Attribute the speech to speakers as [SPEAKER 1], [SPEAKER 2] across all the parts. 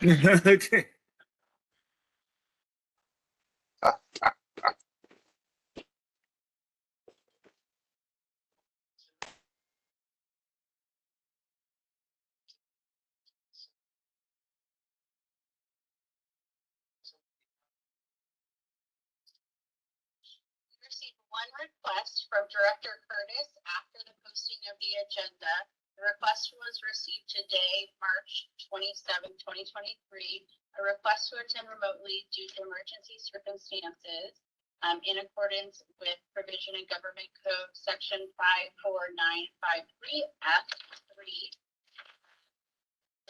[SPEAKER 1] Okay.
[SPEAKER 2] Received one request from Director Curtis after the posting of the agenda. The request was received today, March 27, 2023. A request to attend remotely due to emergency circumstances in accordance with provision in Government Code Section 54953F3.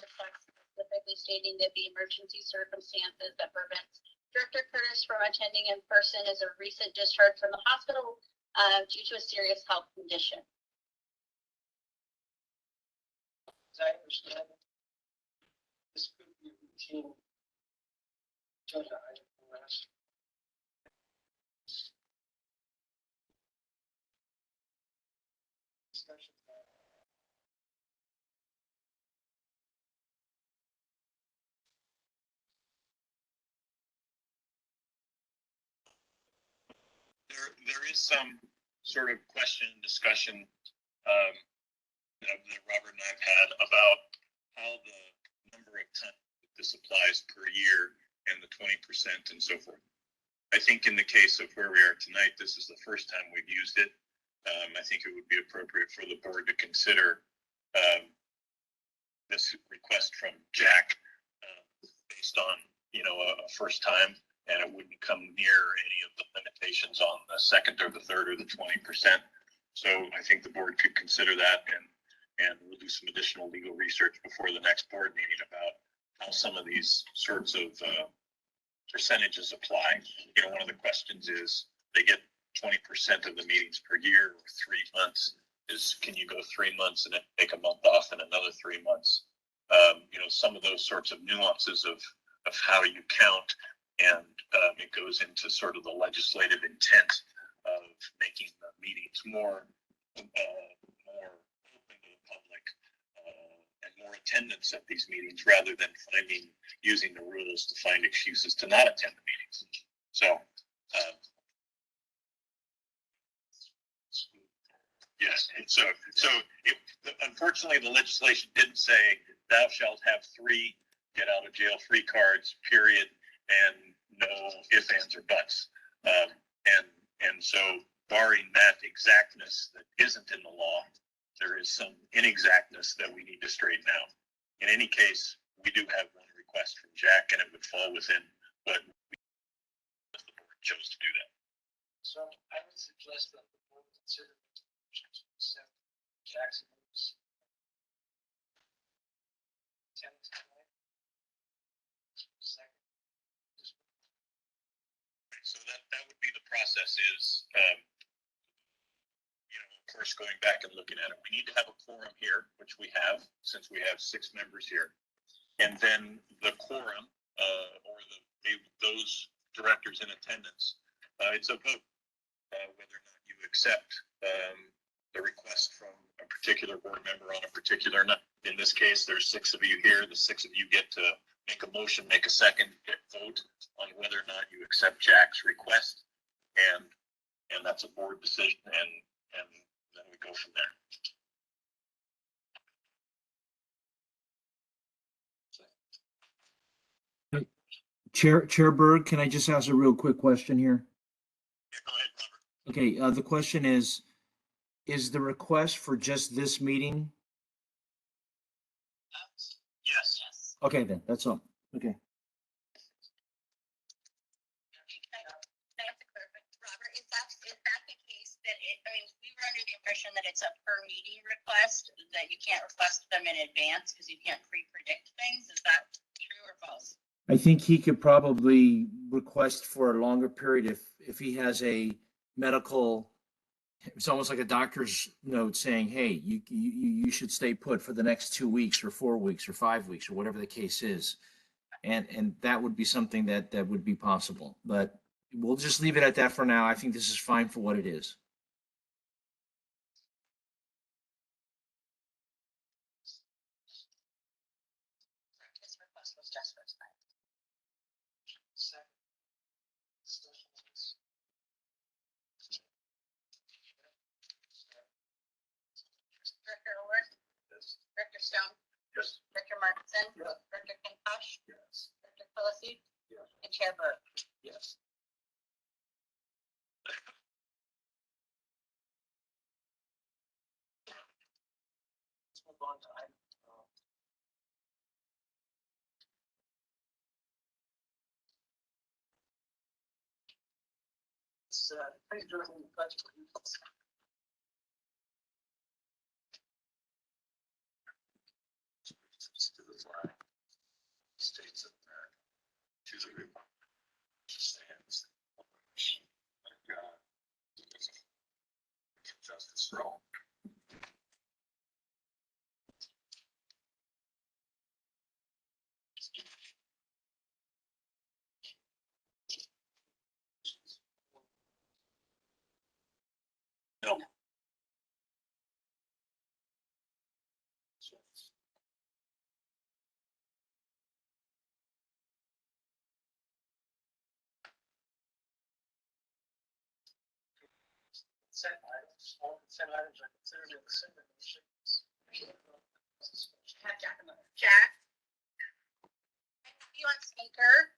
[SPEAKER 2] Request specifically stating that the emergency circumstances that prevents Director Curtis from attending in person is a recent discharge from the hospital due to a serious health condition.
[SPEAKER 3] As I understand it, this could be a routine agenda item for us. Discussion.
[SPEAKER 4] There is some sort of question and discussion that Robert and I've had about how the number of times this applies per year and the 20% and so forth. I think in the case of where we are tonight, this is the first time we've used it. I think it would be appropriate for the board to consider this request from Jack based on, a first time, and it wouldn't come near any of the limitations on the second or the third or the 20%. So I think the board could consider that, and we'll do some additional legal research before the next board meeting about how some of these sorts of percentages apply. One of the questions is they get 20% of the meetings per year, or 3 months. Can you go 3 months and then take a month off and another 3 months? Some of those sorts of nuances of how you count, and it goes into sort of the legislative intent of making the meetings more open to the public and more attendance at these meetings, rather than using the rules to find excuses to not attend the meetings. So, yes. Unfortunately, the legislation didn't say thou shalt have 3 get out of jail free cards, period, and no ifs, ands, or buts. And so, barring that exactness that isn't in the law, there is some inexactness that we need to straighten out. In any case, we do have one request from Jack, and it would fall within what the board chose to do that.
[SPEAKER 3] So I would suggest that the board consider Jackson.
[SPEAKER 4] So that would be the process is, of course, going back and looking at it. We need to have a quorum here, which we have, since we have 6 members here. And then the quorum, or those directors in attendance, it's a vote, whether or not you accept the request from a particular board member on a particular night. In this case, there's 6 of you here. The 6 of you get to make a motion, make a second, vote on whether or not you accept Jack's request, and that's a board decision, and then we go from there.
[SPEAKER 1] Chair Berg, can I just ask a real quick question here?
[SPEAKER 4] Yeah, go ahead, Robert.
[SPEAKER 1] Okay, the question is the request for just this meeting?
[SPEAKER 4] Yes.
[SPEAKER 1] Okay, then, that's all. Okay.
[SPEAKER 2] Robert, is that the case that we were under the impression that it's a per meeting request, that you can't request them in advance because you can't pre-predict things? Is that true or false?
[SPEAKER 1] I think he could probably request for a longer period if he has a medical. It's almost like a doctor's note saying, hey, you should stay put for the next 2 weeks or 4 weeks or 5 weeks or whatever the case is. And that would be something that would be possible. But we'll just leave it at that for now. I think this is fine for what it is.
[SPEAKER 2] His request was just for Stone,
[SPEAKER 3] Yes.
[SPEAKER 2] Director Martinson,
[SPEAKER 3] Yes.
[SPEAKER 2] Director Kintosh,
[SPEAKER 3] Yes.
[SPEAKER 2] Director Philippi,
[SPEAKER 3] Yes.
[SPEAKER 2] and Chair Burke.
[SPEAKER 3] Yes. Let's move on to item. It's, pretty during the budget.
[SPEAKER 4] To the flag, States of America, to the republic, which stands, one God, indivisible, with justice for all. No.
[SPEAKER 3] Consent items, all consent items are considered in the same motion.
[SPEAKER 2] Have Jack on the. Jack? You on speaker,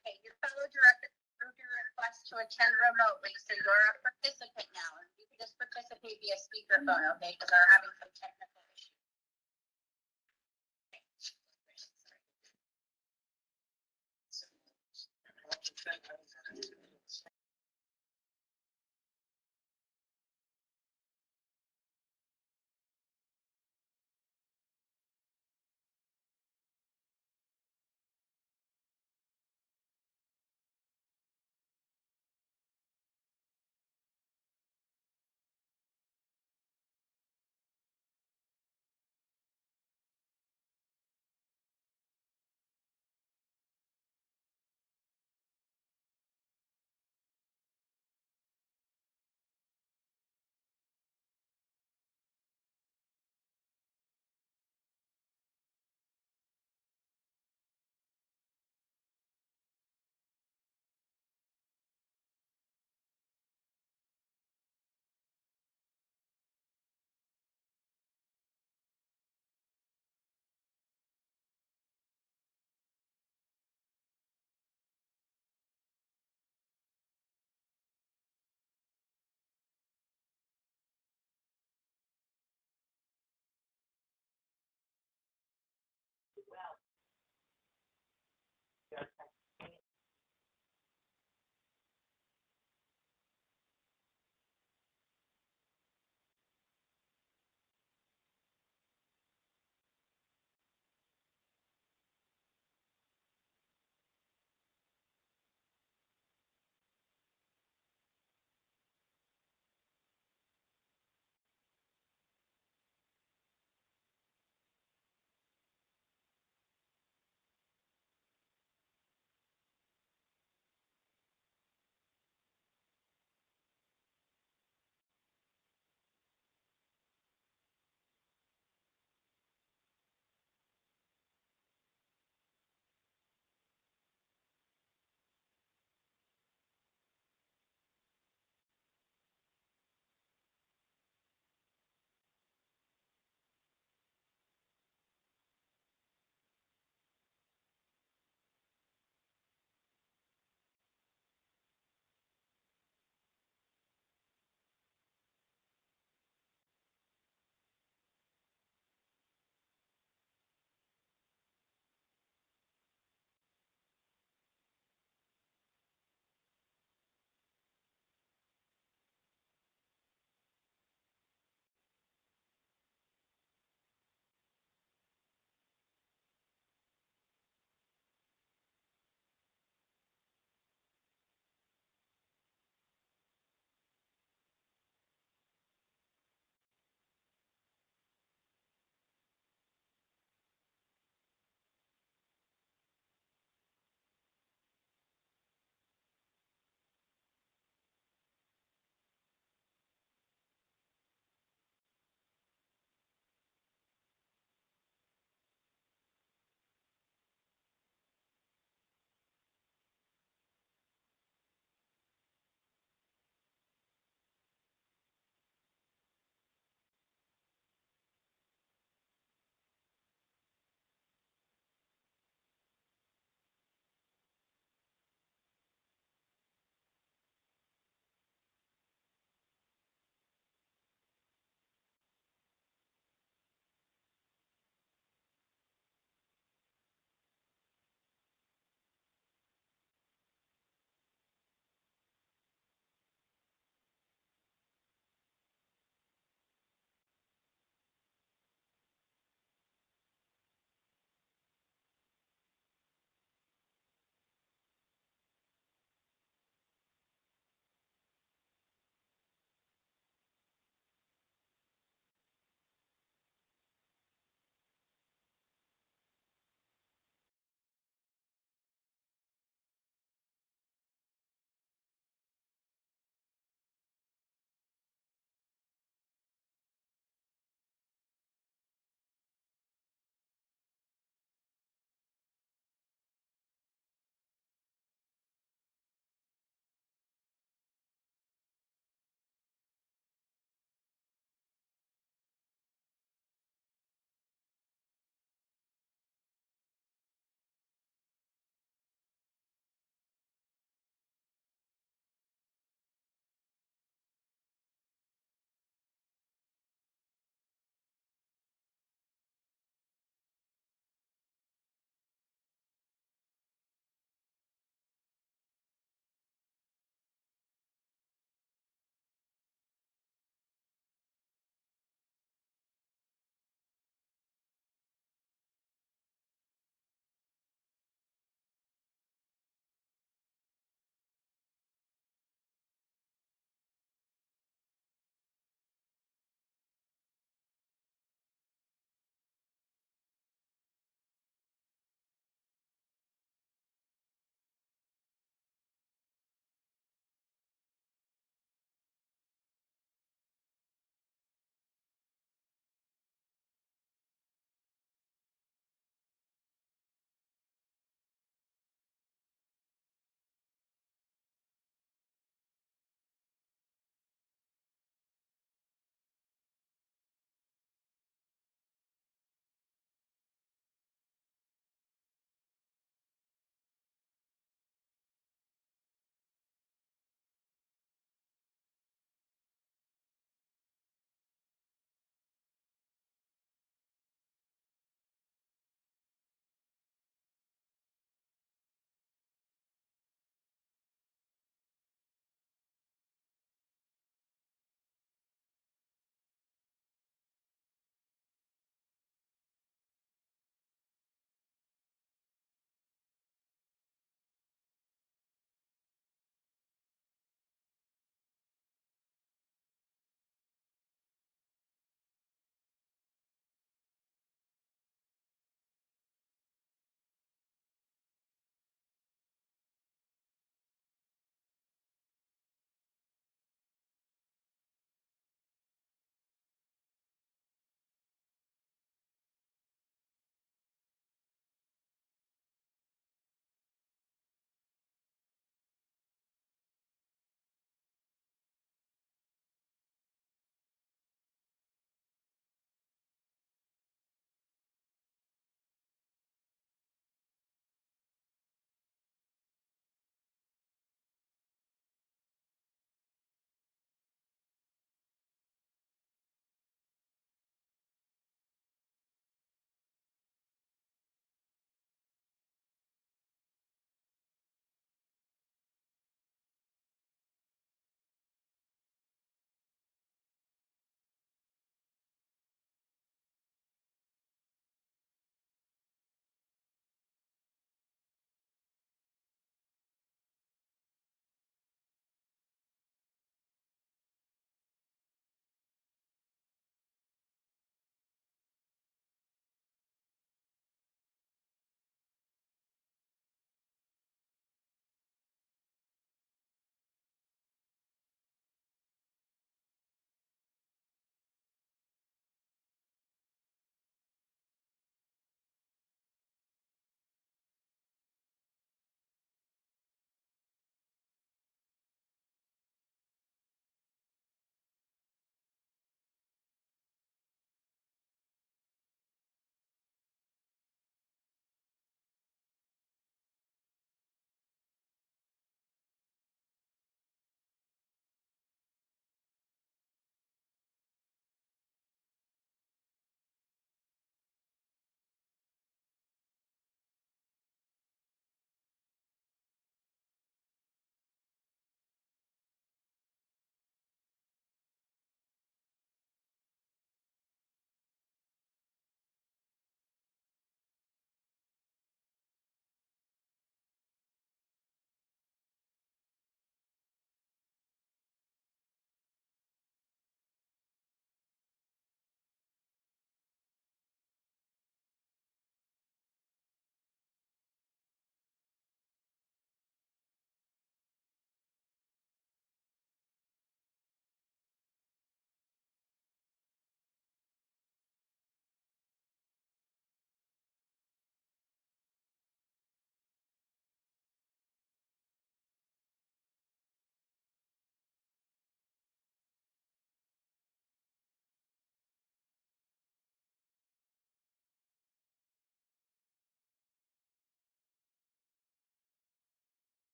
[SPEAKER 2] okay, your fellow director approved your request to attend remotely, so you're a participant now, and you can just participate via speakerphone, okay, because they're having some technical issues.
[SPEAKER 3] Consent items.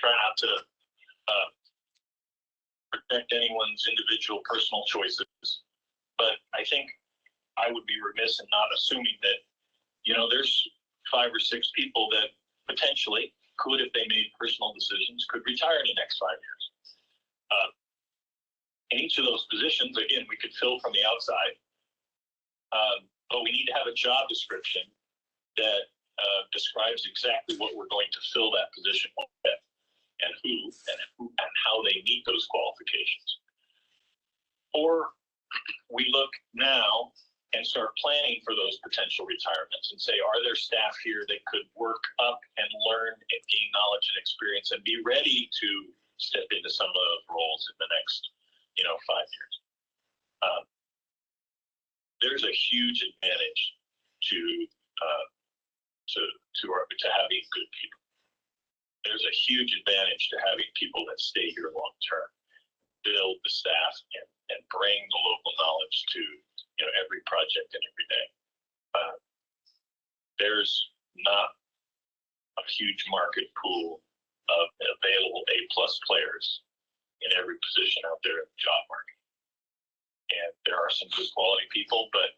[SPEAKER 4] try not to protect anyone's individual personal choices, but I think I would be remiss in not assuming that, there's 5 or 6 people that potentially could, if they made personal decisions, could retire in the next 5 years. In each of those positions, again, we could fill from the outside, but we need to have a job description that describes exactly what we're going to fill that position with, and who and how they meet those qualifications. Or we look now and start planning for those potential retirements and say, are there staff here that could work up and learn and gain knowledge and experience and be ready to step into some of those roles in the next, 5 years? There's a huge advantage to having good people. There's a huge advantage to having people that stay here long term, build the staff, and bring the local knowledge to every project and every day. There's not a huge market pool of available A+ players in every position out there in the job market, and there are some good quality people, but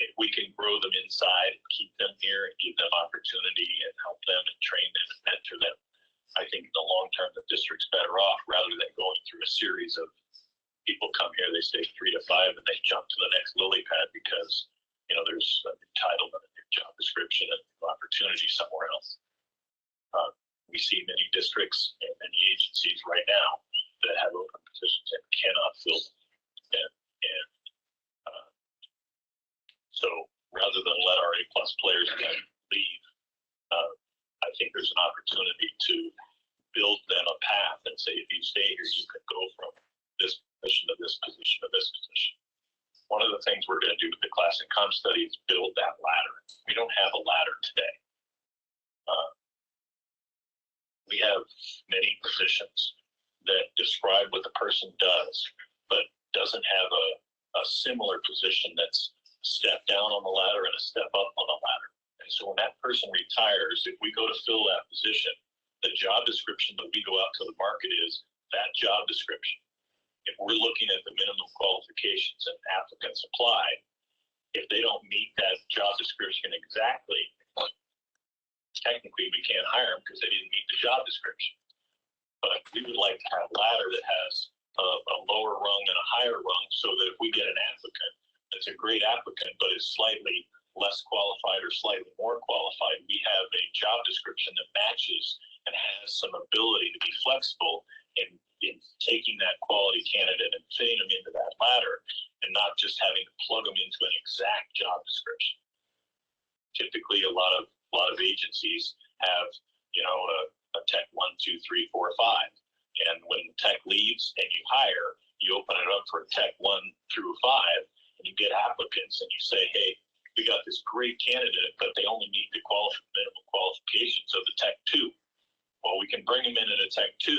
[SPEAKER 4] if we can grow them inside and keep them here and give them opportunity and help them and train them and mentor them, I think in the long term the district's better off, rather than going through a series of people come here, they stay 3 to 5, and they jump to the next lily pad because there's an entitlement in their job description and opportunity somewhere else. We see many districts and many agencies right now that have open positions and cannot fill them. So rather than let our A+ players leave, I think there's an opportunity to build them a path and say, if you stay here, you can go from this position to this position to this position. One of the things we're going to do with the class and comp study is build that ladder. We don't have a ladder today. We have many positions that describe what the person does, but doesn't have a similar position that's a step down on the ladder and a step up on the ladder. And so when that person retires, if we go to fill that position, the job description that we go out to the market is that job description. If we're looking at the minimum qualifications and applicants apply, if they don't meet that job description exactly, technically we can't hire them because they didn't meet the job description. But we would like to have a ladder that has a lower rung and a higher rung, so that if we get an applicant that's a great applicant but is slightly less qualified or slightly more qualified, we have a job description that matches and has some ability to be flexible in taking that quality candidate and fitting them into that ladder, and not just having to plug them into an exact job description. Typically, a lot of agencies have a tech 1, 2, 3, 4, 5, and when the tech leaves and you hire, you open it up for a tech 1 through 5, and you get applicants, and you say, hey, we got this great candidate, but they only meet the minimum qualifications of the tech 2. Well, we can bring them in at a tech 2,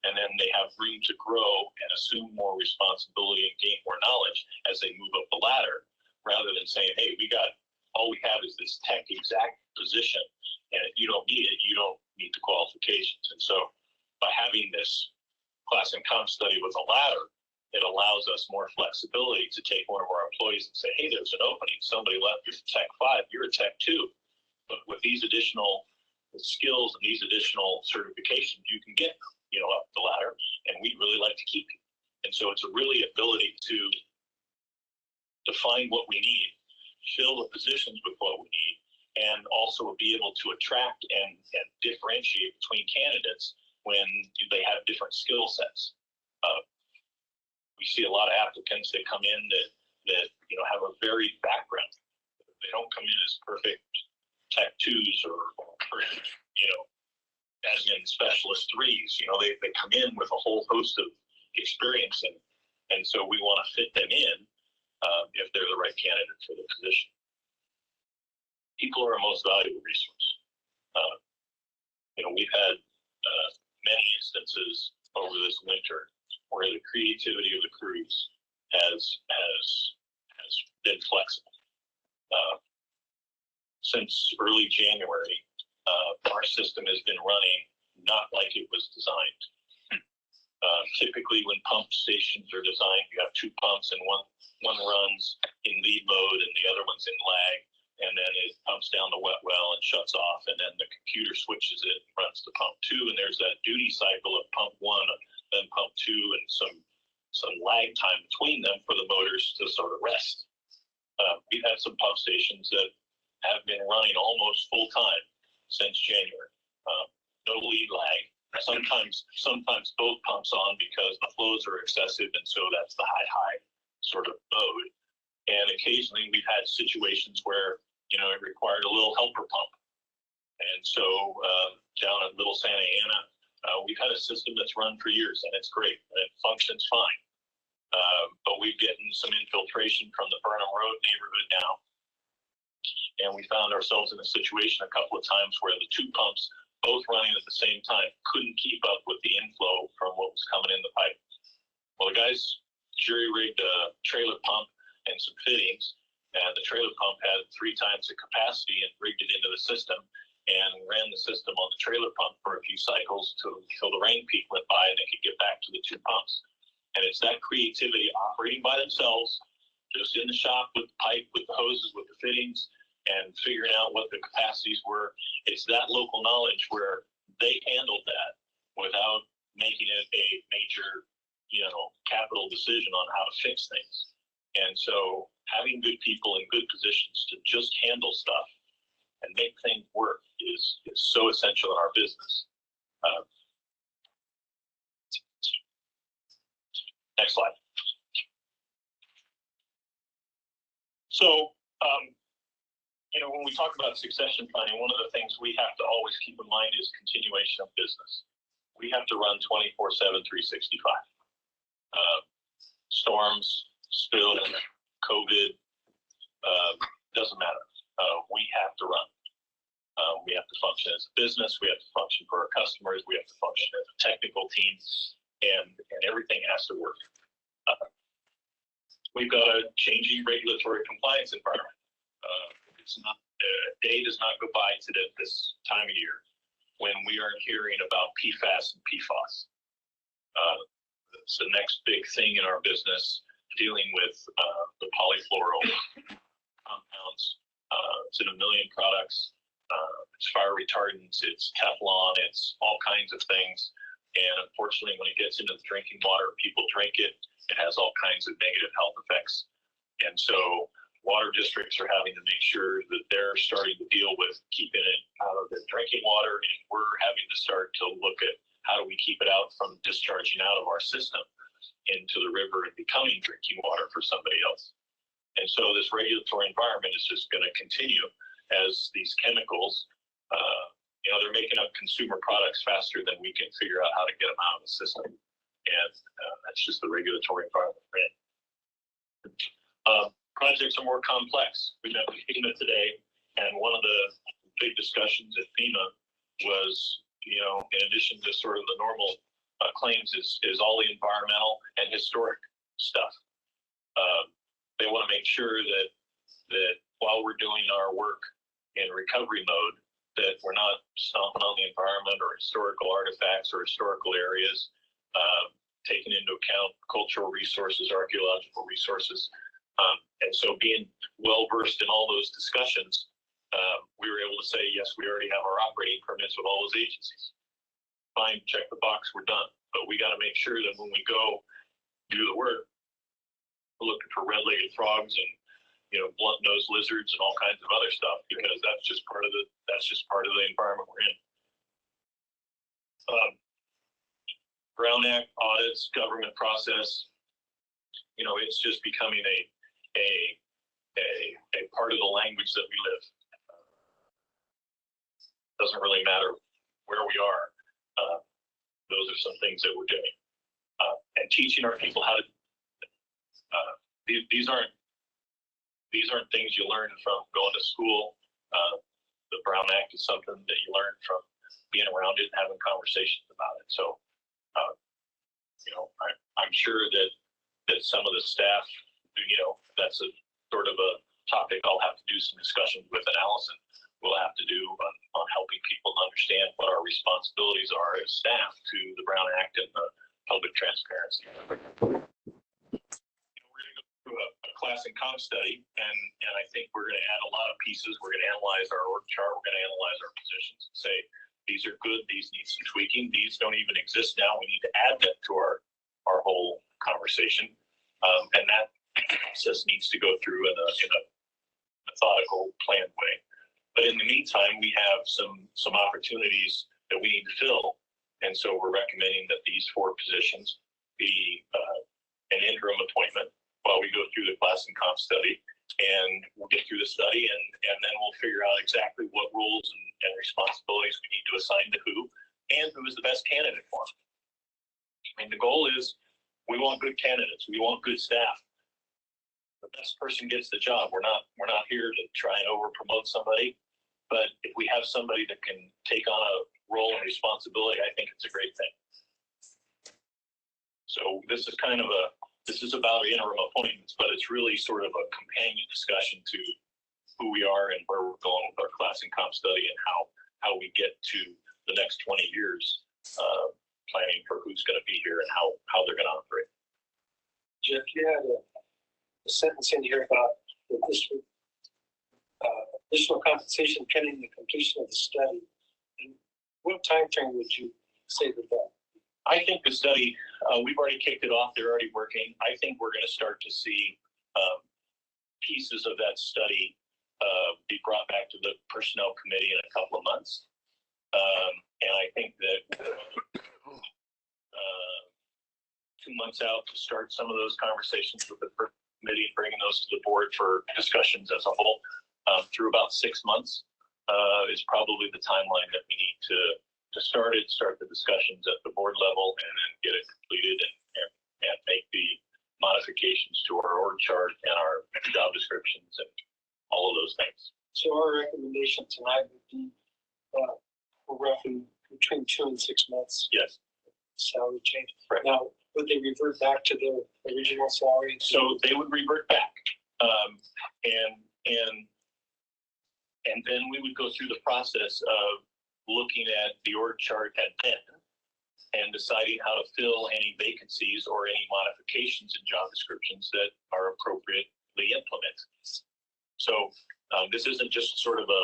[SPEAKER 4] and then they have room to grow and assume more responsibility and gain more knowledge as they move up the ladder, rather than saying, hey, all we have is this tech exact position, and if you don't need it, you don't meet the qualifications. And so by having this class and comp study with a ladder, it allows us more flexibility to take one of our employees and say, hey, there's an opening. Somebody left as tech 5, you're a tech 2. But with these additional skills and these additional certifications, you can get up the ladder, and we'd really like to keep you. And so it's a really ability to define what we need, fill the positions with what we need, and also be able to attract and differentiate between candidates when they have different skill sets. We see a lot of applicants that come in that have a varied background. They don't come in as perfect tech 2s or admin specialist 3s. They come in with a whole host of experience, and so we want to fit them in if they're the right candidate for the position. People are our most valuable resource. We've had many instances over this winter where the creativity of the crews has been flexible. Since early January, our system has been running not like it was designed. Typically, when pump stations are designed, you have two pumps, and one runs in lead mode and the other one's in lag, and then it pumps down the wet well and shuts off, and then the computer switches it and runs to pump two, and there's that duty cycle of pump one, then pump two, and some lag time between them for the motors to sort of rest. We've had some pump stations that have been running almost full time since January. No lead lag. Sometimes both pumps on because the flows are excessive, and so that's the high sort of mode. And occasionally we've had situations where it required a little helper pump. And so down at Little Santa Ana, we've had a system that's run for years, and it's great and it functions fine. But we've gotten some infiltration from the Burnham Road neighborhood now, and we found ourselves in a situation a couple of times where the two pumps, both running at the same time, couldn't keep up with the inflow from what was coming in the pipe. Well, the guys jury-rigged a trailer pump and some fittings, and the trailer pump had 3 times the capacity and rigged it into the system and ran the system on the trailer pump for a few cycles till the rain peak went by and they could get back to the 2 pumps. And it's that creativity operating by themselves, just in the shop with the pipe, with the hoses, with the fittings, and figuring out what the capacities were. It's that local knowledge where they handled that without making it a major, capital decision on how to fix things. And so having good people in good positions to just handle stuff and make things work is so essential in our business. Next slide. So, when we talk about succession planning, one of the things we have to always keep in mind is continuation of business. We have to run 24/7, 365. Storms, spill, COVID, doesn't matter. We have to run. We have to function as a business. We have to function for our customers. We have to function as a technical team, and everything has to work. We've got a changing regulatory compliance environment. It's not a day does not go by today this time of year when we aren't hearing about PFAS and PFOS. It's the next big thing in our business, dealing with the polyfluoro compounds. It's in 1 million products. It's fire retardants, it's Teflon, it's all kinds of things. And unfortunately, when it gets into the drinking water, people drink it. It has all kinds of negative health effects. And so water districts are having to make sure that they're starting to deal with keeping it out of their drinking water. And we're having to start to look at how do we keep it out from discharging out of our system into the river and becoming drinking water for somebody else. And so this regulatory environment is just going to continue as these chemicals, they're making up consumer products faster than we can figure out how to get them out of the system. And that's just the regulatory environment we're in. Projects are more complex. We met with FEMA today, and one of the big discussions at FEMA was, in addition to sort of the normal claims, is all the environmental and historic stuff. They want to make sure that while we're doing our work in recovery mode, that we're not stomping on the environment or historical artifacts or historical areas, taking into account cultural resources, archaeological resources. And so being well-versed in all those discussions, we were able to say, yes, we already have our operating permits with all those agencies. Fine, check the box, we're done. But we got to make sure that when we go do the work, we're looking for red-legged frogs and blunt-nosed lizards and all kinds of other stuff, because that's just part of the environment we're in. Brown Act audits, government process, it's just becoming a part of the language that we live. Doesn't really matter where we are. Those are some things that we're doing. And teaching our people how to, these aren't things you learn from going to school. The Brown Act is something that you learn from being around it and having conversations about it. So, I'm sure that some of the staff, that's a sort of a topic I'll have to do some discussions with Allison we'll have to do on helping people understand what our responsibilities are as staff to the Brown Act and the public transparency. We're going to go through a class and comp study, and I think we're going to add a lot of pieces. We're going to analyze our org chart. We're going to analyze our positions and say, these are good, these need some tweaking, these don't even exist now. We need to add them to our whole conversation. And that process needs to go through in a methodical, planned way. But in the meantime, we have some opportunities that we need to fill. And so we're recommending that these 4 positions be an interim appointment while we go through the class and comp study. And we'll get through the study, and then we'll figure out exactly what roles and responsibilities we need to assign to who, and who is the best candidate for them. I mean, the goal is we want good candidates. We want good staff. The best person gets the job. We're not here to try and over promote somebody, but if we have somebody that can take on a role and responsibility, I think it's a great thing. So this is about interim appointments, but it's really sort of a companion discussion to who we are and where we're going with our class and comp study and how we get to the next 20 years, planning for who's going to be here and how they're going to operate.
[SPEAKER 3] Jeff, you had a sentence in here about the district, additional compensation pending the completion of the study. And what time frame would you say with that?
[SPEAKER 4] I think the study, we've already kicked it off. They're already working. I think we're going to start to see pieces of that study be brought back to the personnel committee in a couple of months. And I think that 2 months out to start some of those conversations with the committee, bringing those to the board for discussions as a whole, through about 6 months is probably the timeline that we need to start the discussions at the board level and then get it completed and make the modifications to our org chart and our job descriptions and all of those things.
[SPEAKER 3] So our recommendation tonight would be roughly between 2 and 6 months.
[SPEAKER 4] Yes.
[SPEAKER 3] Salary change.
[SPEAKER 4] Right.
[SPEAKER 3] Now, would they revert back to their original salary?
[SPEAKER 4] So they would revert back, and then we would go through the process of looking at the org chart at then and deciding how to fill any vacancies or any modifications in job descriptions that are appropriately implemented. So this isn't just sort of a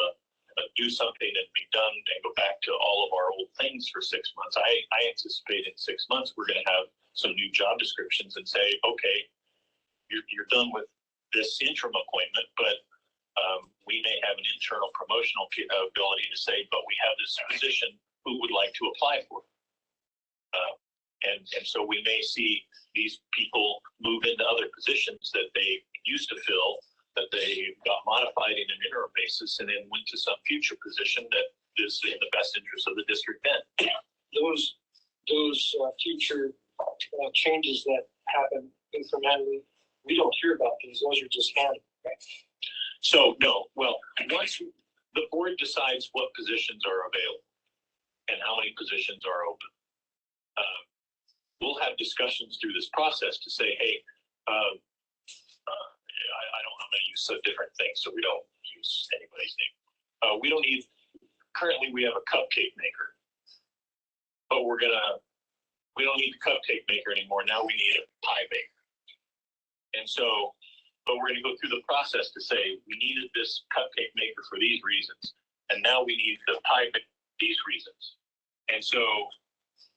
[SPEAKER 4] do something and be done and go back to all of our old things for 6 months. I anticipate in 6 months we're going to have some new job descriptions and say, okay, you're done with this interim appointment, but we may have an internal promotional ability to say, but we have this position, who would like to apply for it? And so we may see these people move into other positions that they used to fill, that they got modified in an interim basis and then went to some future position that is in the best interest of the district then.
[SPEAKER 3] Those future changes that happen incrementally, we don't hear about these. Those are just handed. Right?
[SPEAKER 4] So no, well, once the board decides what positions are available and how many positions are open, we'll have discussions through this process to say, hey, I'm going to use some different things so we don't use anybody's name. We don't need, currently we have a cupcake maker, but we don't need the cupcake maker anymore. Now we need a pie baker. And so, but we're going to go through the process to say we needed this cupcake maker for these reasons, and now we need the pie maker for these reasons. And so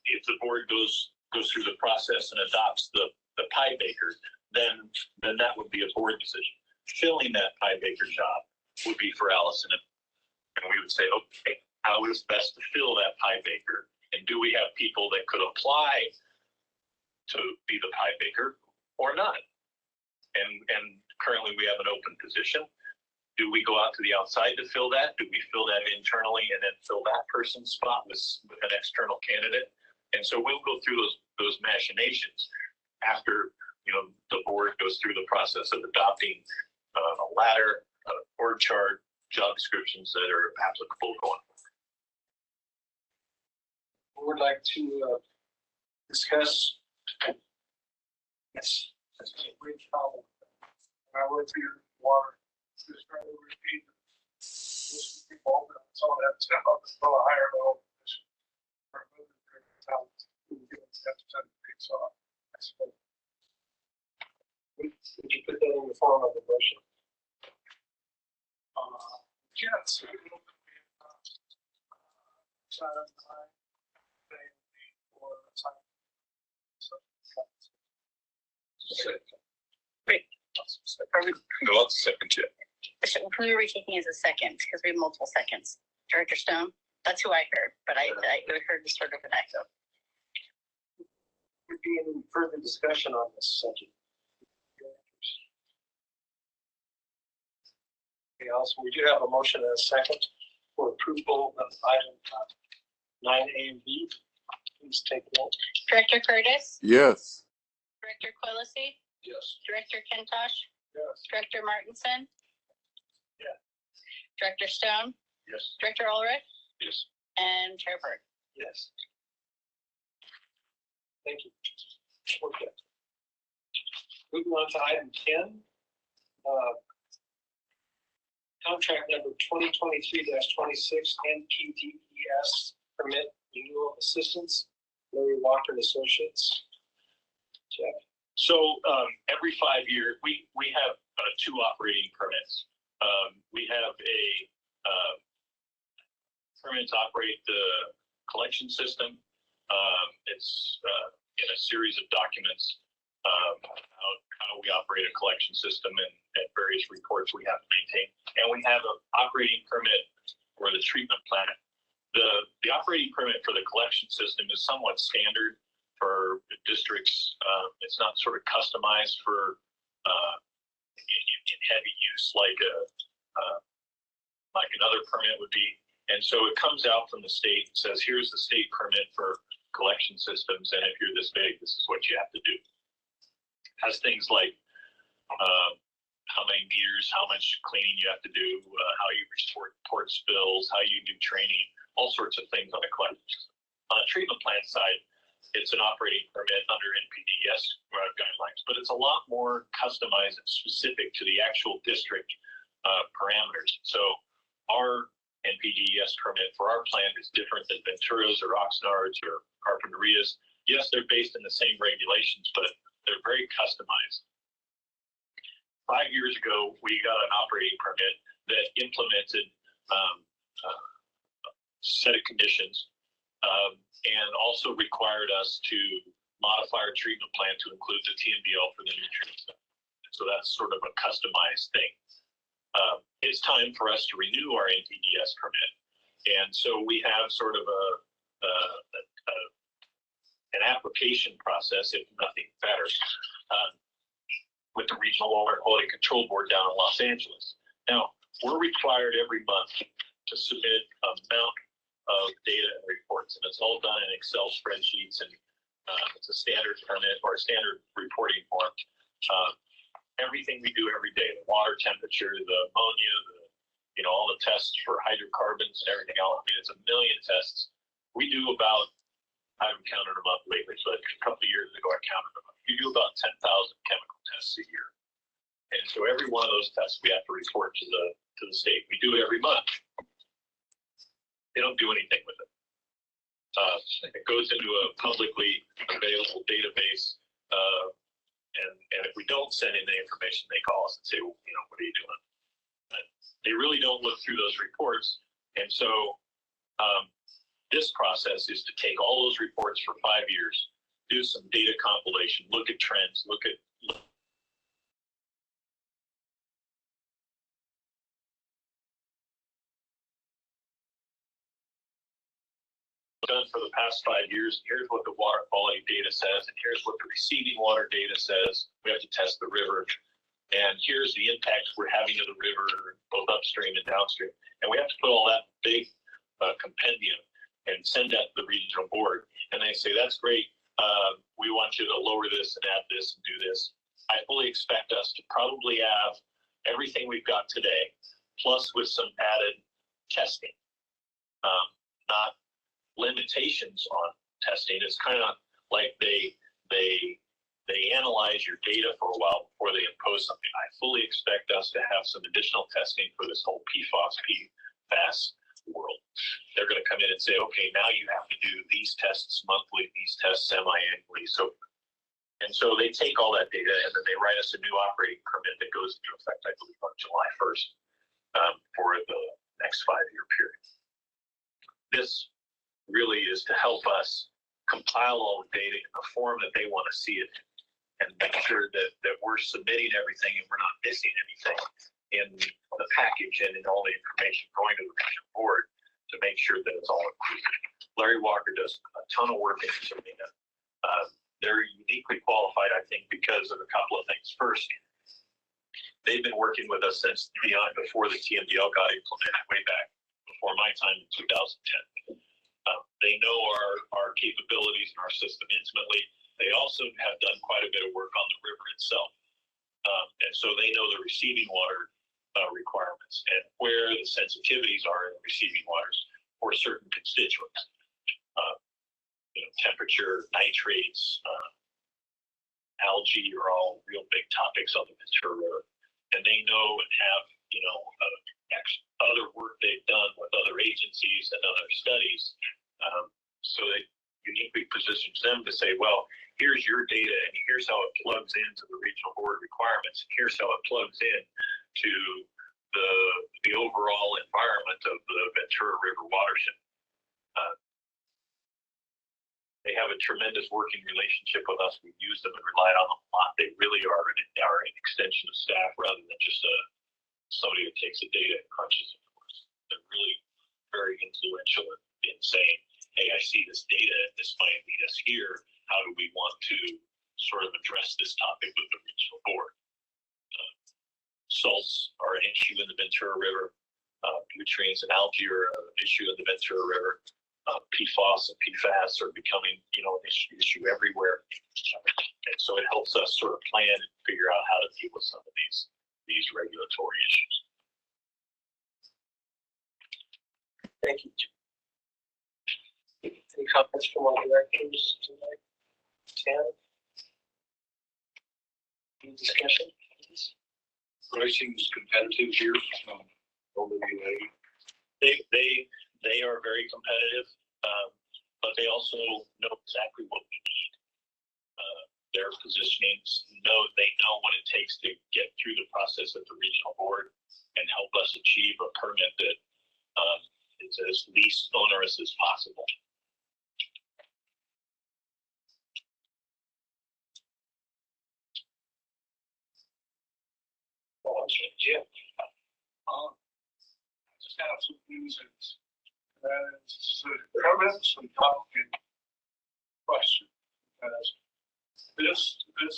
[SPEAKER 4] if the board goes through the process and adopts the pie baker, then that would be a board decision. Filling that pie baker job would be for Allison, and we would say, okay, how is best to fill that pie baker? And do we have people that could apply to be the pie baker or not? And currently we have an open position. Do we go out to the outside to fill that? Do we fill that internally and then fill that person's spot with an external candidate? And so we'll go through those machinations after the board goes through the process of adopting a ladder, org chart, job descriptions that are applicable going forward.
[SPEAKER 3] We would like to discuss. Yes. That's a great problem. I went through water. Just right over Some of that stuff up to a higher level. So, would you put that in the form of a motion? Yes.
[SPEAKER 5] Great.
[SPEAKER 6] No, I'll second it.
[SPEAKER 5] So who are we taking as a second? Because we have multiple seconds. Director Stone? That's who I heard, but I heard the sort of an echo.
[SPEAKER 3] Would be any further discussion on this subject? Okay, also, we do have a motion and a second for approval of item 9A and B. Please take note.
[SPEAKER 2] Director Curtis,
[SPEAKER 6] Yes.
[SPEAKER 2] Director Quillisi,
[SPEAKER 3] Yes.
[SPEAKER 2] Director Kentosh,
[SPEAKER 3] Yes.
[SPEAKER 2] Director Martinson.
[SPEAKER 3] Yeah.
[SPEAKER 2] Director Stone,
[SPEAKER 3] Yes.
[SPEAKER 2] Director Ulrich,
[SPEAKER 6] Yes.
[SPEAKER 2] and Chair Bird.
[SPEAKER 3] Yes. Thank you. Okay. Moving on to item 10. Contract number 2023-26 NPDES permit renewal assistance, Larry Walker and Associates. Jeff.
[SPEAKER 4] So every 5 years, we have two operating permits. We have a permit to operate the collection system. It's in a series of documents how we operate a collection system and various reports we have to maintain. And we have an operating permit for the treatment plant. The operating permit for the collection system is somewhat standard for the districts. It's not sort of customized for in heavy use like another permit would be. And so it comes out from the state and says, here's the state permit for collection systems, and if you're this big, this is what you have to do. Has things like how many meters, how much cleaning you have to do, how you report spills, how you do training, all sorts of things on a collection system. On a treatment plant side, it's an operating permit under NPDES guidelines, but it's a lot more customized and specific to the actual district parameters. So our NPDES permit for our plant is different than Ventura's or Oxnard's or Carpinteria's. Yes, they're based in the same regulations, but they're very customized. 5 years ago, we got an operating permit that implemented a set of conditions and also required us to modify our treatment plan to include the TMDL for the new treatment. So that's sort of a customized thing. It's time for us to renew our NPDES permit. And so we have sort of an application process, if nothing better, with the Regional Water Quality Control Board down in Los Angeles. Now, we're required every month to submit a amount of data and reports, and it's all done in Excel spreadsheets, and it's a standard permit or a standard reporting form. Everything we do every day, the water temperature, the ammonia, all the tests for hydrocarbons and everything else. I mean, it's a million tests. We do about, I haven't counted them up lately, but a couple of years ago I counted them up. We do about 10,000 chemical tests a year. And so every one of those tests we have to report to the state. We do it every month. They don't do anything with it. It goes into a publicly available database. And if we don't send in the information, they call us and say, well, what are you doing? But they really don't look through those reports. And so this process is to take all those reports for 5 years, do some data compilation, look at trends, look done for the past 5 years. Here's what the water quality data says, and here's what the receiving water data says. We have to test the river, and here's the impacts we're having to the river, both upstream and downstream. And we have to put all that big compendium and send that to the regional board. And they say, that's great. We want you to lower this and add this and do this. I fully expect us to probably have everything we've got today, plus with some added testing, not limitations on testing. It's kind of like they They analyze your data for a while before they impose something. I fully expect us to have some additional testing for this whole PFOS, PFAS world. They're going to come in and say, okay, now you have to do these tests monthly, these tests semi-annually. And so they take all that data and then they write us a new operating permit that goes into effect, I believe, on July 1st for the next 5-year period. This really is to help us compile all the data in the form that they want to see it and make sure that we're submitting everything and we're not missing anything in the package and in all the information going to the regional board to make sure that it's all included. Larry Walker does a ton of work in this arena. They're uniquely qualified, I think, because of a couple of things. First, they've been working with us since before the TMDL got implemented, way back before my time in 2010. They know our capabilities and our system intimately. They also have done quite a bit of work on the river itself. And so they know the receiving water requirements and where the sensitivities are in the receiving waters for certain constituents. Temperature, nitrates, algae are all real big topics on the Ventura River. And they know and have, other work they've done with other agencies and other studies. So it uniquely positions them to say, well, here's your data and here's how it plugs into the regional board requirements. Here's how it plugs in to the overall environment of the Ventura River watershed. They have a tremendous working relationship with us. We've used them and relied on them a lot. They really are an extension of staff rather than just somebody that takes the data and crunches it for us. They're really very influential in saying, hey, I see this data and this might lead us here. How do we want to sort of address this topic with the regional board? Salts are an issue in the Ventura River. Nutrients and algae are an issue in the Ventura River. PFOS and PFAS are becoming, an issue everywhere. And so it helps us sort of plan and figure out how to deal with some of these regulatory issues.
[SPEAKER 3] Thank you. Any comments from our directors tonight? Tam? Any discussion?
[SPEAKER 6] Pricing is competitive here.
[SPEAKER 4] They are very competitive, but they also know exactly what we need. Their positionings they know what it takes to get through the process at the regional board and help us achieve a permit that is as least onerous as possible.
[SPEAKER 3] Jim.
[SPEAKER 7] Just have some news and it's a tremendously complicated question because this is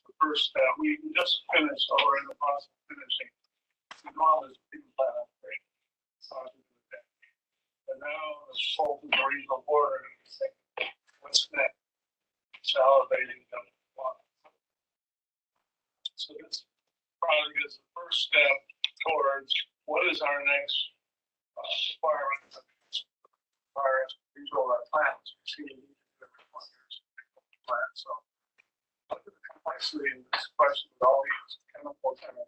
[SPEAKER 7] the first step. We just finished, or we're in the process of finishing the enormous big plan upgrade. And now the salt of the regional border, what's next? It's elevating the water. So this probably is the first step towards what is our next requirement as far as control our plants. We see every 20 years plant. So look at the complexity in this question with all these chemicals in it.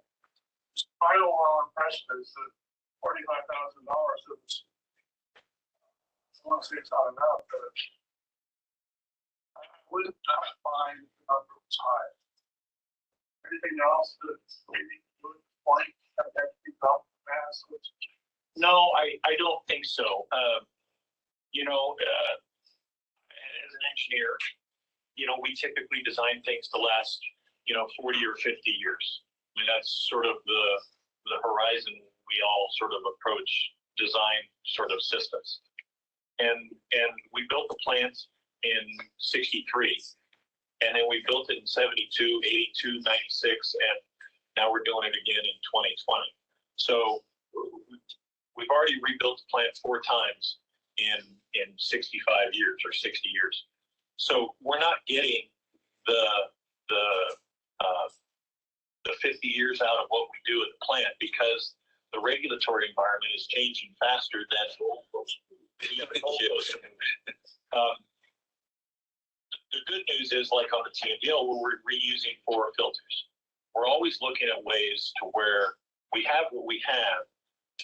[SPEAKER 7] My overall impression is that $45,000 is, I want to say it's not enough, but I would not find the number was high. Anything else that we would point at that be about mass?
[SPEAKER 4] No, I don't think so. As an engineer, we typically design things to last, 40 or 50 years. I mean, that's sort of the horizon we all sort of approach design sort of systems. And we built the plant in 63, and then we built it in 72, 82, 96, and now we're doing it again in 2020. So we've already rebuilt the plant 4 times in 65 years or 60 years. So we're not getting the 50 years out of what we do at the plant because the regulatory environment is changing faster than the good news is, like on the TMDL, where we're reusing 4 filters. We're always looking at ways to where we have what we have,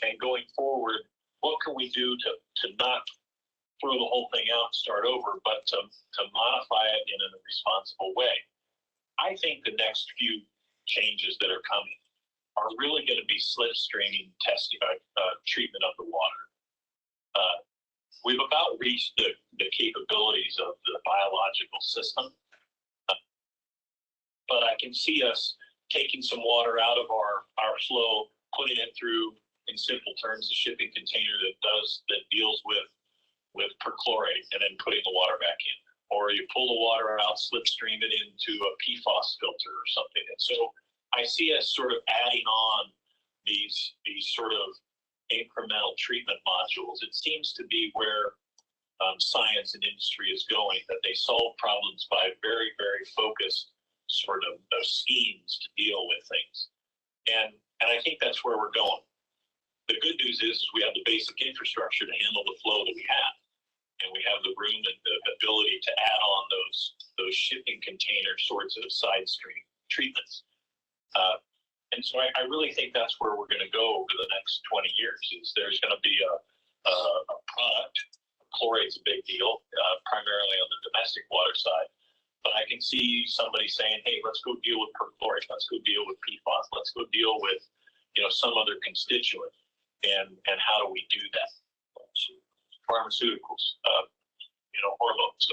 [SPEAKER 4] and going forward, what can we do to not throw the whole thing out and start over, but to modify it in a responsible way. I think the next few changes that are coming are really going to be slipstreaming testing, treatment of the water. We've about reached the capabilities of the biological system, but I can see us taking some water out of our flow, putting it through, in simple terms, a shipping container that deals with perchlorate, and then putting the water back in. Or you pull the water out, slipstream it into a PFAS filter or something. And so I see us sort of adding on these sort of incremental treatment modules. It seems to be where science and industry is going, that they solve problems by very, very focused sort of schemes to deal with things. And I think that's where we're going. The good news is we have the basic infrastructure to handle the flow that we have. And we have the room and the ability to add on those shipping container sorts of side stream treatments. And so I really think that's where we're going to go over the next 20 years. Is there's going to be a product. Chlorate's a big deal, primarily on the domestic water side. But I can see somebody saying, "Hey, let's go deal with perchlorate. Let's go deal with PFAS. Let's go deal with, some other constituent." And how do we do that? Pharmaceuticals, hormones,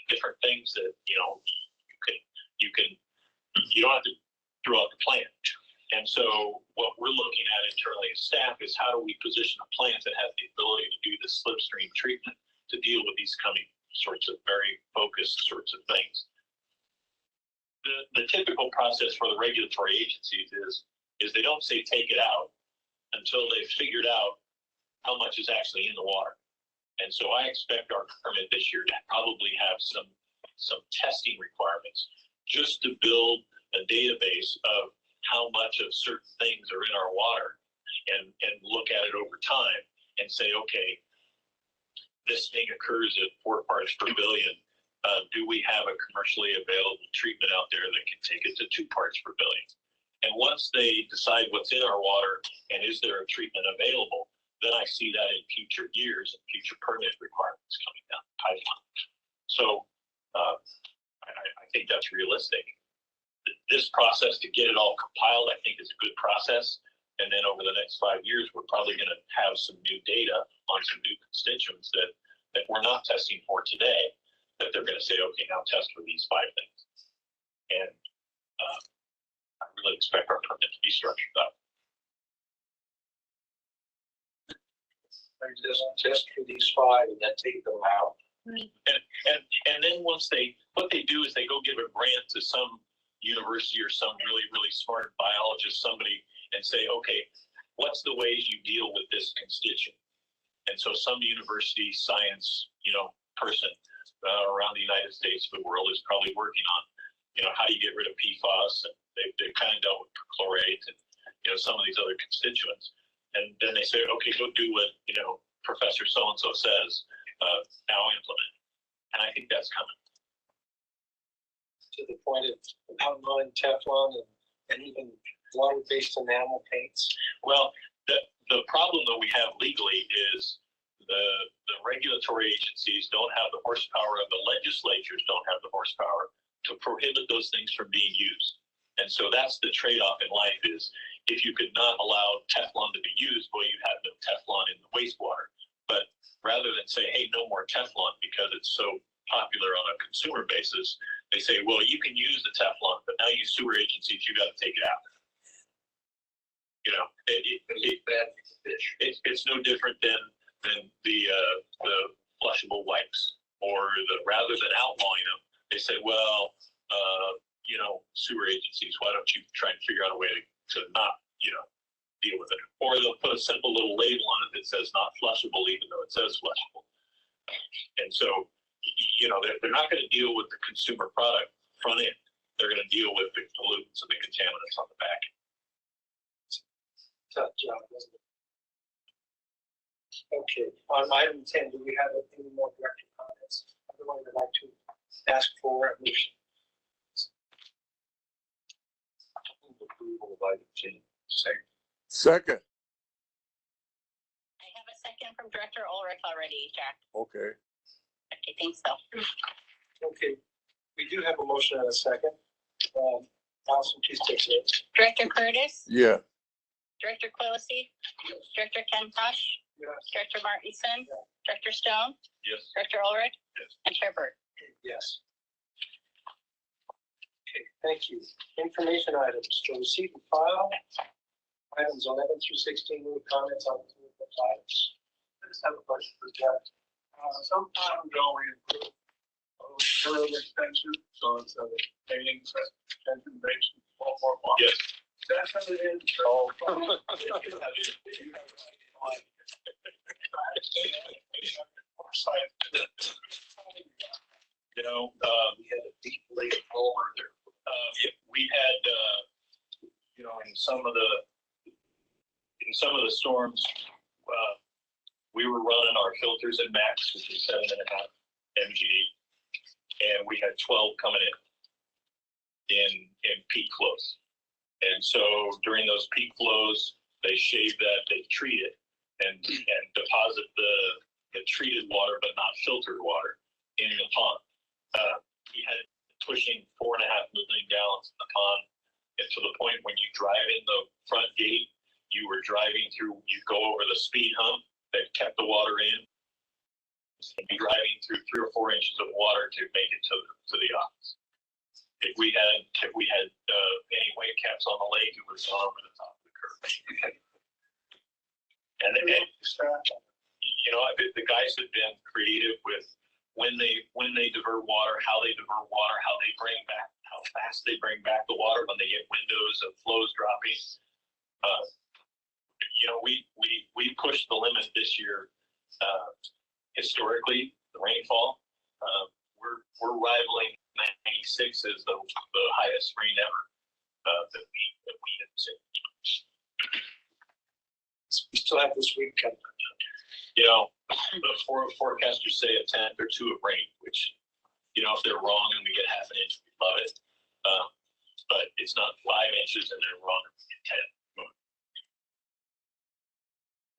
[SPEAKER 4] different things that you don't have to throw out the plant. And so what we're looking at internally as staff is how do we position a plant that has the ability to do this slipstream treatment to deal with these coming sorts of very focused sorts of things. The typical process for the regulatory agencies is they don't say take it out until they've figured out how much is actually in the water. And so I expect our permit this year to probably have some testing requirements just to build a database of how much of certain things are in our water and look at it over time and say, okay, this thing occurs at 4 parts per billion. Do we have a commercially available treatment out there that can take it to 2 parts per billion? And once they decide what's in our water and is there a treatment available, then I see that in future years and future permit requirements coming down the pipeline. So I think that's realistic. This process to get it all compiled, I think, is a good process. And then over the next 5 years, we're probably going to have some new data on some new constituents that we're not testing for today, that they're going to say, okay, now test for these 5 things. And I really expect our permit to be structured up.
[SPEAKER 3] Just test for these 5 and then take them out.
[SPEAKER 4] And then what they do is they go give a grant to some university or some really, really smart biologist, somebody, and say, okay, what's the ways you deal with this constituent? And so some university science, person around the United States, the world is probably working on, how do you get rid of PFAS? And they've kind of dealt with perchlorate and, some of these other constituents. And then they say, okay, go do what, Professor so-and-so says, now implement. And I think that's coming.
[SPEAKER 3] To the point of outlawing Teflon and even water-based enamel paints.
[SPEAKER 4] Well, the problem that we have legally is the regulatory agencies don't have the horsepower, and the legislatures don't have the horsepower to prohibit those things from being used. And so that's the trade-off in life is if you could not allow Teflon to be used, well, you have no Teflon in the wastewater. But rather than say, hey, no more Teflon because it's so popular on a consumer basis, they say, well, you can use the Teflon, but now you sewer agencies, you got to take it out. It's no different than the flushable wipes, or rather than outlawing them, they say, well, sewer agencies, why don't you try and figure out a way to not, deal with it? Or they'll put a simple little label on it that says not flushable, even though it says flushable. And so, they're not going to deal with the consumer product front end. They're going to deal with the pollutants and the contaminants on the back end.
[SPEAKER 3] Tough job, isn't it? Okay, on item 10, do we have any more director comments? Otherwise, I'd like to ask for a motion.
[SPEAKER 6] Approval of item G.
[SPEAKER 8] Second,
[SPEAKER 5] I have a second from Director Ulrich already, Jack.
[SPEAKER 8] okay.
[SPEAKER 5] I think so.
[SPEAKER 3] Okay, we do have a motion and a second. Allison, please take it.
[SPEAKER 5] Director Curtis,
[SPEAKER 8] Yeah,
[SPEAKER 5] Director Quillisi, Director Kentosh,
[SPEAKER 3] Yes.
[SPEAKER 5] Director Martinson, Director Stone,
[SPEAKER 6] Yes.
[SPEAKER 5] Director Ulrich,
[SPEAKER 6] Yes.
[SPEAKER 5] and Chair Bird.
[SPEAKER 3] Yes. Okay, thank you. Information items to receive and file. Items 11 through 16, with comments on the items.
[SPEAKER 7] I just have a question for Jeff. Some time ago, we approved a road extension, so it's a paving extension based on more.
[SPEAKER 6] Yes.
[SPEAKER 7] That's what it is. So.
[SPEAKER 4] You know,
[SPEAKER 6] We had a deep lake over there.
[SPEAKER 4] we had, you know, in some of the storms, we were running our filters at max, which is 7.5 MGD, and we had 12 coming in peak flows. And so during those peak flows, they shave that, they treat it and deposit the treated water, but not filtered water in the pond. We had pushing 4.5 million gallons in the pond. And to the point when you drive in the front gate, you were driving through, you go over the speed hump that kept the water in. And be driving through 3 or 4 inches of water to make it to the office. If we had any weight caps on the lake, it would have gone over the top of the curve. And you know, the guys have been creative with when they divert water, how they divert water, how they bring back, how fast they bring back the water when they get windows of flows dropping. You know, we pushed the limit this year. Historically, the rainfall, we're rivaling 96 as the highest rain ever that we have seen.
[SPEAKER 3] We still have this week coming.
[SPEAKER 4] You know, the forecasters say a tenth or two of rain, which, you know, if they're wrong and we get half an inch, we love it. But it's not 5 inches and they're wrong and we get 10.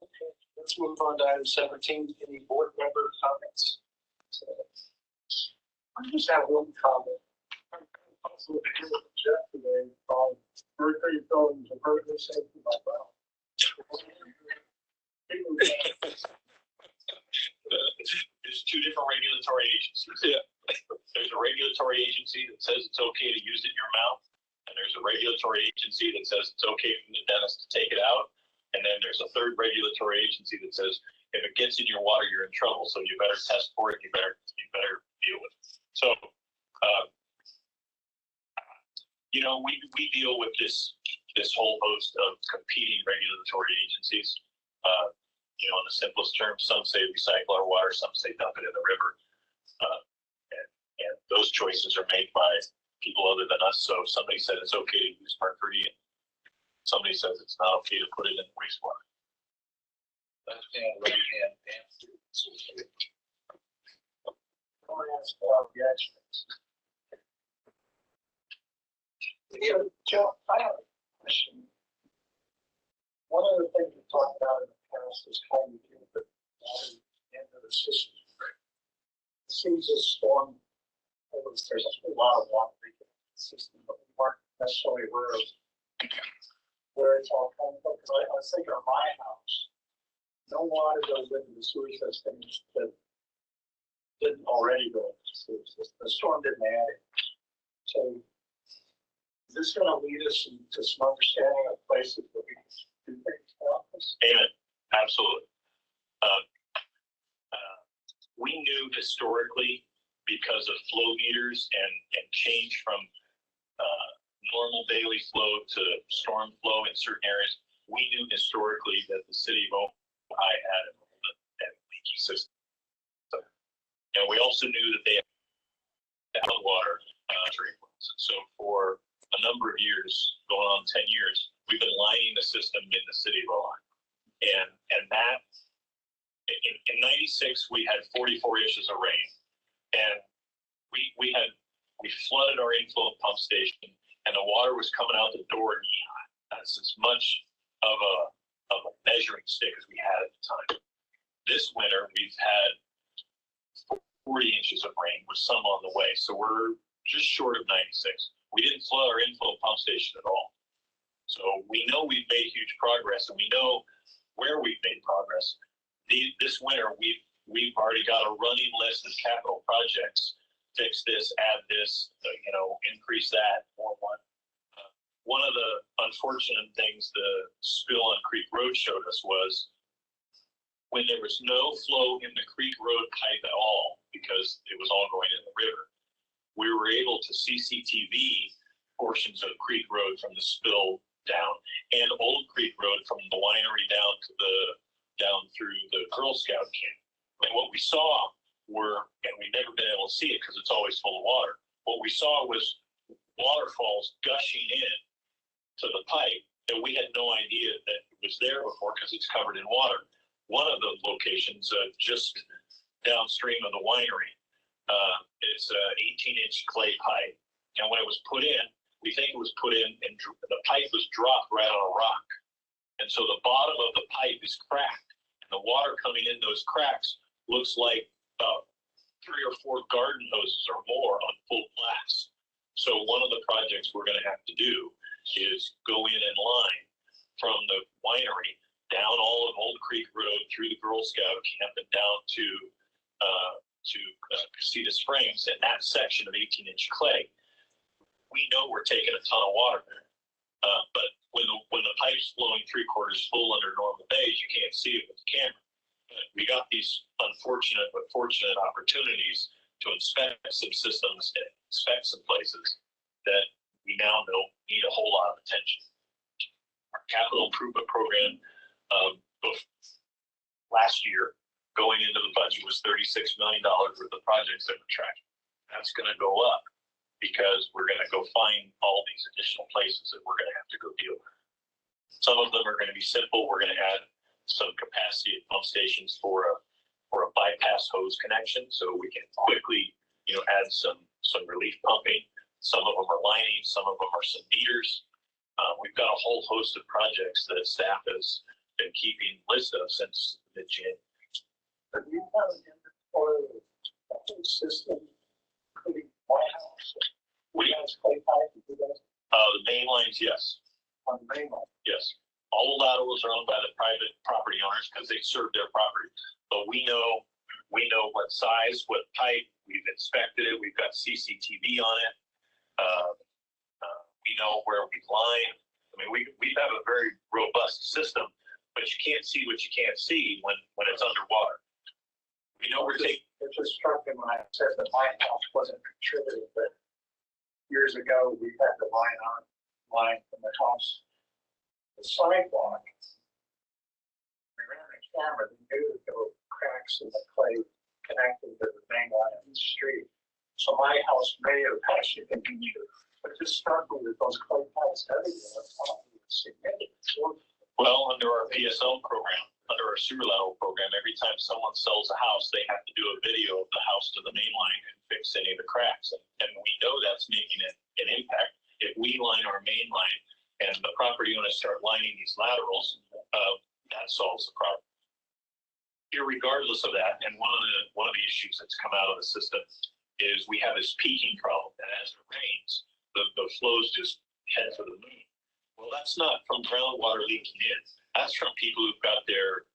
[SPEAKER 3] Okay, let's move on to item 17. Any board member comments?
[SPEAKER 7] I just have one comment. I'm also here with Jeff today on Mercury Buildings and Mercury Safety by Brown.
[SPEAKER 4] There's 2 different regulatory agencies. Yeah. There's a regulatory agency that says it's okay to use it in your mouth, and there's a regulatory agency that says it's okay for the dentist to take it out, and then there's a third regulatory agency that says if it gets in your water, you're in trouble, so you better test for it, you better deal with it. So, you know, we deal with this whole host of competing regulatory agencies. You know, in the simplest terms, some say recycle our water, some say dump it in the river. And those choices are made by people other than us. So if somebody said it's okay to use mercury, and somebody says it's not okay to put it in wastewater.
[SPEAKER 6] Left hand, right hand, and through.
[SPEAKER 3] I want to ask about the actions. Yeah, Joe, I have a question. One of the things we talked about in the past is how you deal with water into the system. It seems this storm, there's a lot of water leaking in the system, but we weren't necessarily aware of where it's all coming from. Because I was thinking of my house, no water goes into the sewer system that didn't already go into the sewer system. The storm didn't add it. So is this going to lead us into some understanding of places where we can do things like this?
[SPEAKER 4] Amen. Absolutely. We knew historically, because of flow meters and change from normal daily flow to storm flow in certain areas, we knew historically that the city of Ojai had a leaky system. And we also knew that they had water treatment. So for a number of years, going on 10 years, we've been lining the system in the city of Ojai. And that, in 96, we had 44 inches of rain. And we flooded our inflow pump station, and the water was coming out the door knee high. That's as much of a measuring stick as we had at the time. This winter, we've had 40 inches of rain with some on the way, so we're just short of 96. We didn't flood our inflow pump station at all. So we know we've made huge progress, and we know where we've made progress. This winter, we've already got a running list of capital projects. Fix this, add this, increase that, more one. One of the unfortunate things the spill on Creek Road showed us was when there was no flow in the Creek Road pipe at all, because it was all going in the river, we were able to CCTV portions of Creek Road from the spill down, and Old Creek Road from the winery down through the Girl Scout camp. And what we saw and we've never been able to see it because it's always full of water. What we saw was waterfalls gushing in to the pipe, and we had no idea that it was there before because it's covered in water. One of the locations just downstream of the winery, it's an 18-inch clay pipe, and when it was put in, we think it was put in, and the pipe was dropped right on a rock, and so the bottom of the pipe is cracked, and the water coming in those cracks looks like 3 or 4 garden hoses or more on full blast. So one of the projects we're going to have to do is go in and line from the winery down all of Old Creek Road through the Girl Scout camp and down to Casita Springs, and that section of 18-inch clay. We know we're taking a ton of water there, but when the pipe's flowing 3/4 full under normal days, you can't see it with the camera. But we got these unfortunate but fortunate opportunities to inspect some systems and inspect some places that we now know need a whole lot of attention. Our capital improvement program last year, going into the budget, was $36 million worth of projects that we're tracking. That's going to go up because we're going to go find all these additional places that we're going to have to go deal with. Some of them are going to be simple. We're going to add some capacity at pump stations for a bypass hose connection, so we can quickly, add some relief pumping. Some of them are lining, some of them are some meters. We've got a whole host of projects that staff has been keeping list of since mid-January.
[SPEAKER 3] Have you had an inventory of the system, including my house?
[SPEAKER 4] We
[SPEAKER 3] have clay pipe,
[SPEAKER 4] the main lines, yes.
[SPEAKER 3] on the main line.
[SPEAKER 4] Yes. All the laterals are owned by the private property owners because they serve their property. But we know what size, what pipe. We've inspected it. We've got CCTV on it. We know where we line. I mean, we have a very robust system, but you can't see what you can't see when it's underwater. We know we're taking.
[SPEAKER 3] It just struck me when I said that my house wasn't contributing, but years ago we had the line from the house. The sidewalk, we ran the camera, we knew that there were cracks in the clay connected to the main line of the street. So my house may have actually been injured, but just struck me with those clay pipes everywhere. That's probably significant.
[SPEAKER 4] Well, under our PSL program, under our sewer lateral program, every time someone sells a house, they have to do a video of the house to the main line and fix any of the cracks. And we know that's making an impact. If we line our main line, and the property owners start lining these laterals, that solves the problem. Irregardless of that, and one of the issues that's come out of the system is we have this peaking problem, that as it rains, the flows just head for the moon. Well, that's not from groundwater leaking in. That's from people who've got their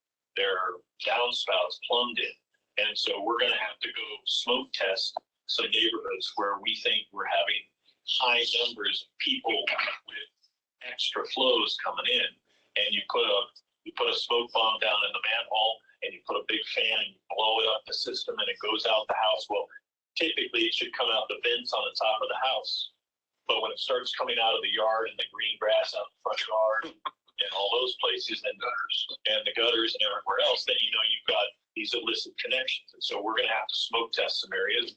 [SPEAKER 4] downspouts plumbed in. And so we're going to have to go smoke test some neighborhoods where we think we're having high numbers of people with extra flows coming in, and you put a smoke bomb down in the manhole, and you put a big fan and you blow it up the system, and it goes out the house. Well, typically it should come out the vents on the top of the house, but when it starts coming out of the yard and the green grass out the front yard and all those places, and the gutters and everywhere else, then you've got these illicit connections. And so we're going to have to smoke test some areas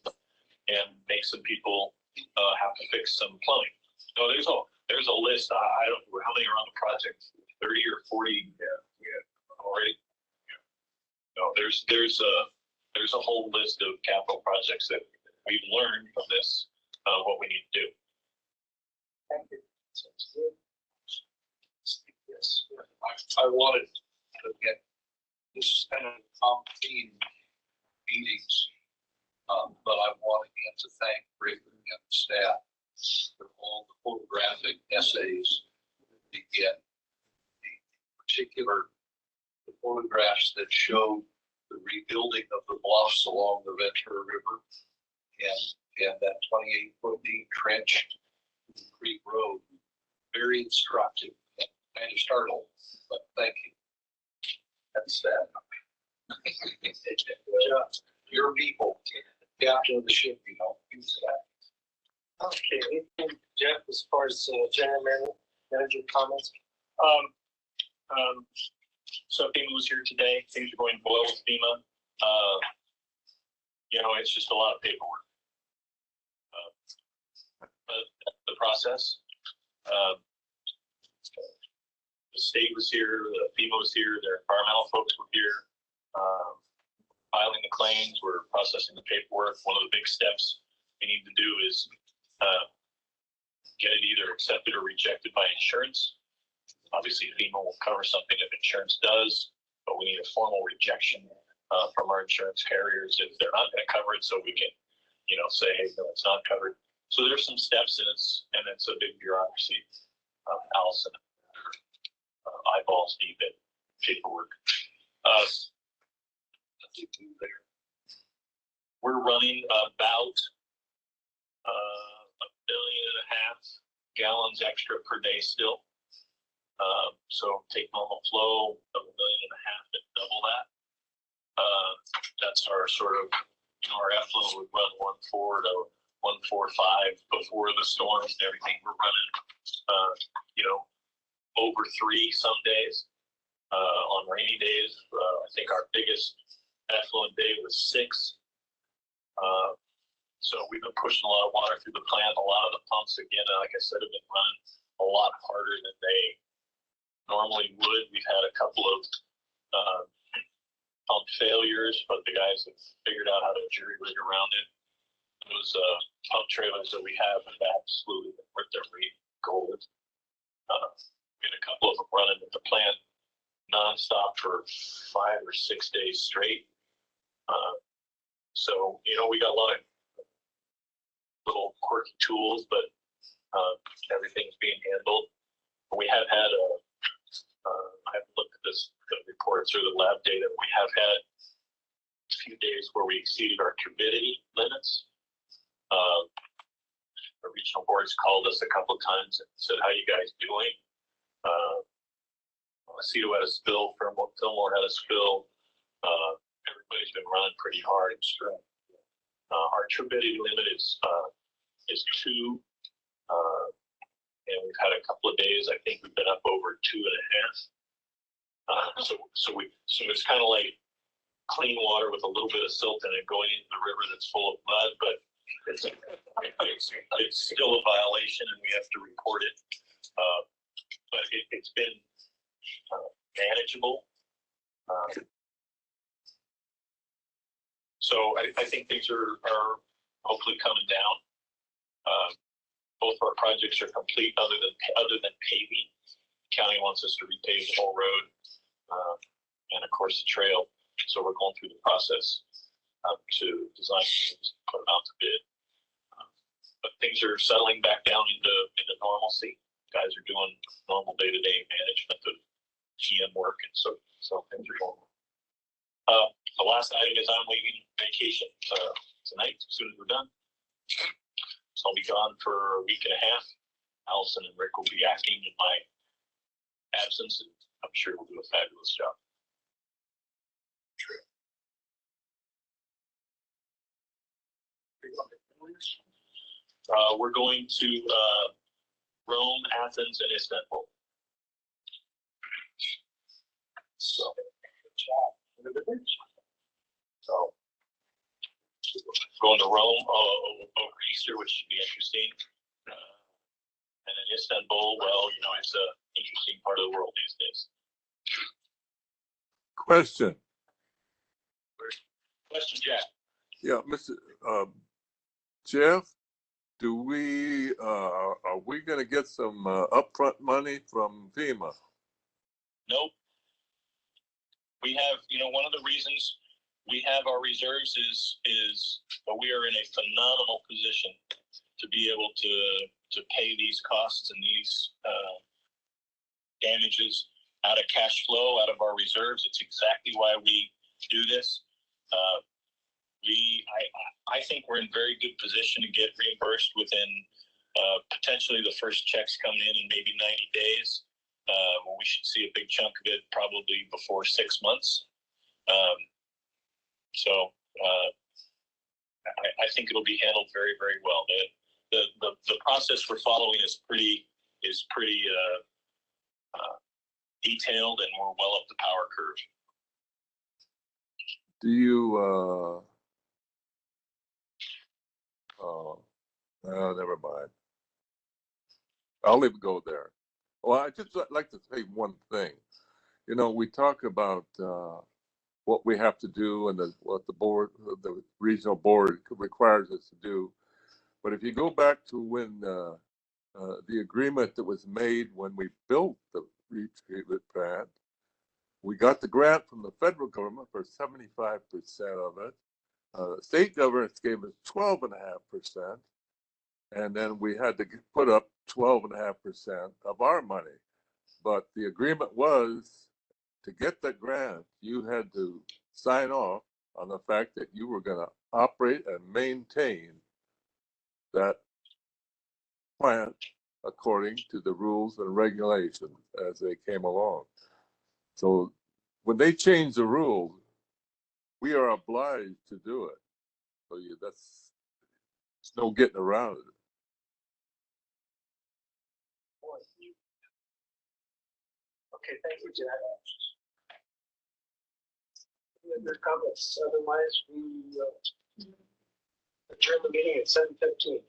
[SPEAKER 4] and make some people have to fix some plumbing. So there's a list. I don't know how many are on the project, 30 or 40 already. No, there's a whole list of capital projects that we've learned from this, what we need to do.
[SPEAKER 3] Thank you. Sounds good. Yes, I wanted to get this kind of theme meetings, but I want again to thank Rick and the staff for all the photographic essays to get the particular photographs that showed the rebuilding of the bluffs along the Ventura River and that 28-foot deep trench in the Creek Road. Very instructive, kind of startled, but thank you. That's that. Your people, captain of the ship, you know, use that.
[SPEAKER 9] Okay, anything, Jeff, as far as general manager comments?
[SPEAKER 4] So FEMA was here today. Things are going well with FEMA. You know, it's just a lot of paperwork. But the process. The state was here, the FEMA was here, their environmental folks were here. Filing the claims, we're processing the paperwork. One of the big steps we need to do is get it either accepted or rejected by insurance. Obviously, FEMA will cover something if insurance does, but we need a formal rejection from our insurance carriers if they're not going to cover it, so we can, you know, say, hey, no, it's not covered. So there's some steps in it, and it's a big bureaucracy. Allison, eyeballs deep in paperwork. We're running about 1.5 million gallons extra per day still. So take normal flow of 1.5 million and double that. That's our sort of, you know, our effluent would run 1.4 to 1.45 before the storms and everything. We're running, you know, over 3 some days. On rainy days, I think our biggest effluent day was 6. So we've been pushing a lot of water through the plant. A lot of the pumps, again, like I said, have been running a lot harder than they normally would. We've had a couple of pump failures, but the guys have figured out how to jury rig around it. Those pump trailers that we have have absolutely been worth their weight in gold. We had a couple of them running at the plant nonstop for 5 or 6 days straight. So, you know, we got a lot of little quirky tools, but everything's being handled. We have had I haven't looked at the reports or the lab data. We have had a few days where we exceeded our turbidity limits. The regional boards called us a couple of times and said, how you guys doing? Aceto had a spill, Fillmore had a spill. Everybody's been running pretty hard and strong. Our turbidity limit is 2. And we've had a couple of days, I think we've been up over 2.5. So it's kind of like clean water with a little bit of silt in it going into the river that's full of mud, but it's still a violation and we have to report it. But it's been manageable. So I think things are hopefully coming down. Both of our projects are complete other than paving. The county wants us to repave the whole road and of course the trail. So we're going through the process to design things, put them out to bid. But things are settling back down into normalcy. Guys are doing normal day-to-day management of GM work, and so things are going well. The last item is I'm leaving vacation tonight as soon as we're done. So I'll be gone for a week and a half. Allison and Rick will be acting in my absence, and I'm sure we'll do a fabulous job. We're going to Rome, Athens, and Istanbul. So, going to Rome over Easter, which should be interesting. And then Istanbul, well, you know, it's an interesting part of the world these days.
[SPEAKER 8] Question.
[SPEAKER 4] Question, Jack.
[SPEAKER 8] Yeah, Mr. Jeff, are we gonna get some upfront money from FEMA?
[SPEAKER 4] Nope. We have, one of the reasons we have our reserves is we are in a phenomenal position to be able to pay these costs and these damages out of cash flow, out of our reserves. It's exactly why we do this. I think we're in very good position to get reimbursed within potentially the first checks coming in maybe 90 days. We should see a big chunk of it probably before 6 months. I think it'll be handled very, very well. The process we're following is pretty detailed, and we're well up the power curve.
[SPEAKER 8] Do you, never mind. I'll even go there. Well, I just like to say one thing. We talk about what we have to do and what the regional board requires us to do. But if you go back to when the agreement that was made when we built the retreatment plant, we got the grant from the federal government for 75% of it. The state government gave us 12.5%. And then we had to put up 12.5% of our money. But the agreement was to get that grant, you had to sign off on the fact that you were going to operate and maintain that plant according to the rules and regulations as they came along. So when they change the rules, we are obliged to do it. So there's no getting around it.
[SPEAKER 3] Okay, thank you, Jack. Any other comments? Otherwise, we adjourn the meeting at 7:15.